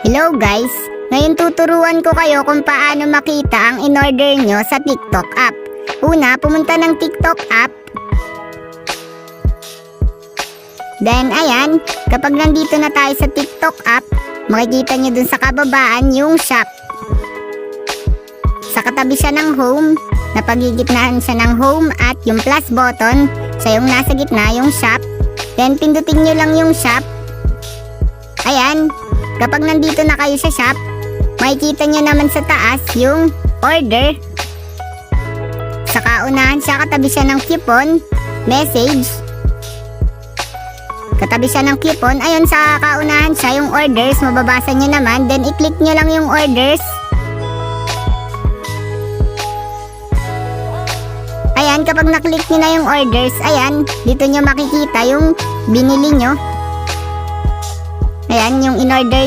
Hello guys! Ngayon tuturuan ko kayo kung paano makita ang in-order nyo sa TikTok app. Una, pumunta ng TikTok app. Then ayan, kapag nandito na tayo sa TikTok app, makikita nyo dun sa kababaan yung shop. Sa katabi siya ng home, napagigitnaan siya ng home at yung plus button, siya yung nasa gitna yung shop. Then pindutin nyo lang yung shop. Ayan, kapag nandito na kayo sa shop, makikita nyo naman sa taas yung order. Sa kaunahan siya, katabi siya ng coupon, message. Katabi siya ng coupon, ayun sa kaunahan siya yung orders, mababasa nyo naman. Then i-click nyo lang yung orders. Ayan, kapag na-click nyo na yung orders, ayan, dito nyo makikita yung binili nyo. Ayan, yung in-order